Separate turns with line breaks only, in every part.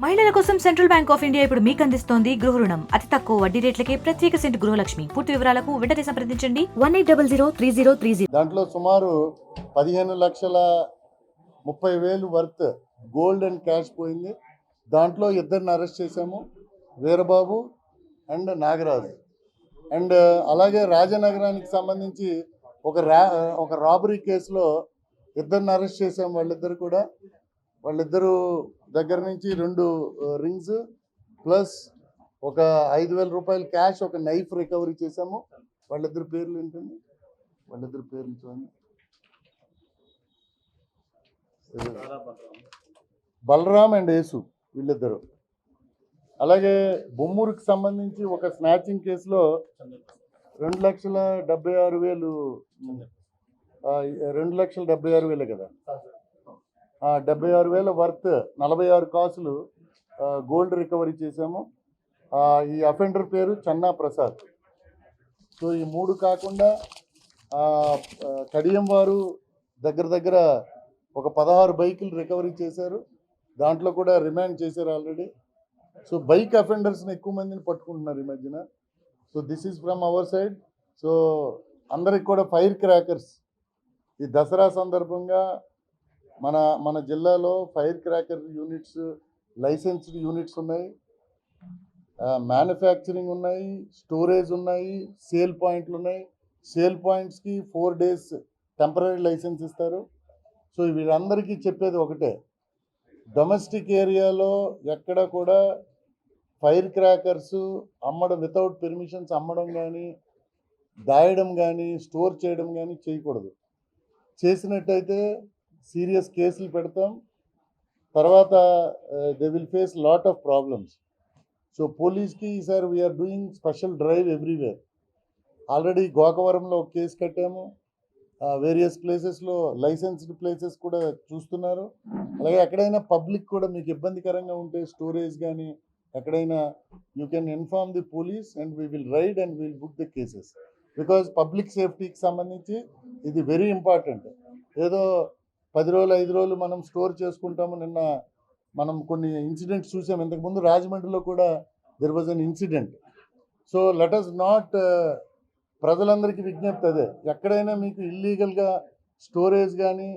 మహిళల కోసం central bank of India ఇప్పుడు మీకు అందిస్తోంది గృహ రుణం. అతి తక్కువ వడ్డీ రేట్లకే ప్రత్యేక సెంట్ గృహలక్ష్మి. పూర్తి వివరాలకు వెంటనే సంప్రదించండి 18003030.
దాంట్లో సుమారు 15,30,000 వర్త్ గోల్డ్ అండ్ క్యాష్ పోయింది. దాంట్లో ఇద్దరిని అరెస్ట్ చేశాము, వీరబాబు అండ్ నాగరాజు. అండ్ అలాగే రాజనగరానికి సంబంధించి ఒక రాబరీ కేసులో ఇద్దరిని అరెస్ట్ చేశాము. వాళ్ళిద్దరు దగ్గర నుంచి 2 రింగ్స్ ప్లస్ ఒక 5,000 రూపాయలు క్యాష్, ఒక నైఫ్ రికవరీ చేశాము. వాళ్ళిద్దరు పేర్లు ఏంటండి? వాళ్ళిద్దరు పేర్లు చూడండి. బలరామ్ అండ్ యేసు, వీళ్ళిద్దరు. అలాగే బొమ్మూరుకి సంబంధించి ఒక స్నాచింగ్ కేసులో 2,76,000 2,76,000 కదా, 76,000 వర్త్ 46 కాసులు గోల్డ్ రికవరీ చేశాము. ఈ అఫెండర్ పేరు చన్నా ప్రసాద్. సో ఈ 3 కాకుండా కడియం వారు దగ్గర ఒక 16 బైకులు రికవరీ చేశారు. దాంట్లో కూడా రిమాండ్ చేశారు ఆల్రెడీ. సో బైక్ అఫెండర్స్ని ఎక్కువ మందిని పట్టుకుంటున్నారు ఈ మధ్యన. So this is from our side. So అందరికి కూడా ఫైర్ క్రాకర్స్ ఈ దసరా సందర్భంగా మన జిల్లాలో fire cracker units, licensed units ఉన్నాయి, మ్యానుఫ్యాక్చరింగ్ ఉన్నాయి, స్టోరేజ్ ఉన్నాయి, సేల్ పాయింట్లు ఉన్నాయి. సేల్ పాయింట్స్కి 4 days టెంపరీ లైసెన్స్ ఇస్తారు. సో వీళ్ళందరికీ చెప్పేది ఒకటే, డొమెస్టిక్ ఏరియాలో ఎక్కడ కూడా ఫైర్ క్రాకర్స్ అమ్మడం వితౌట్ పెర్మిషన్స్ అమ్మడం కానీ, దాయడం కానీ, స్టోర్ చేయడం కానీ చేయకూడదు. చేసినట్టయితే సీరియస్ కేసులు పెడతాం. తర్వాత they will face lot of problems. So పోలీస్కి ఈసారి we're doing special drive everywhere. Already గోకవరంలో ఒక కేసు కట్టాము. వేరియస్ ప్లేసెస్లో లైసెన్స్డ్ ప్లేసెస్ కూడా చూస్తున్నారు. అలాగే ఎక్కడైనా పబ్లిక్ కూడా మీకు ఇబ్బందికరంగా ఉంటే స్టోరేజ్ కానీ ఎక్కడైనా you can inform the police and we will raid and will book the cases. Because public సేఫ్టీకి సంబంధించి ఇది వెరీ ఇంపార్టెంట్. ఏదో 10 రోజులు 5 రోజులు మనం స్టోర్ చేసుకుంటాము. నిన్న మనం కొన్ని ఇన్సిడెంట్స్ చూసాం. ఇంతకుముందు రాజమండ్రిలో కూడా there was an incident. So let us not, ప్రజలందరికీ విజ్ఞప్తి అదే, ఎక్కడైనా మీకు ఇల్లీగల్గా స్టోరేజ్ కానీ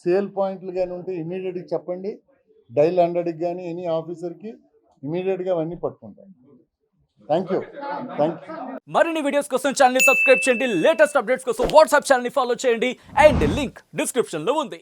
సేల్ పాయింట్లు కానీ ఉంటే ఇమీడియట్గా చెప్పండి. డైల్ 100కి కానీ ఎనీ ఆఫీసర్కి ఇమీడియట్గా అవన్నీ పట్టుకుంటాం. Thank you.
మరిన్ని వీడియోస్ కోసం ఛానల్ ని సబ్స్క్రైబ్ చేయండి. లేటెస్ట్ అప్డేట్స్ కోసం వాట్సాప్ ఛానల్ ని ఫాలో చేయండి. అండ్ లింక్ డిస్క్రిప్షన్ లో ఉంది.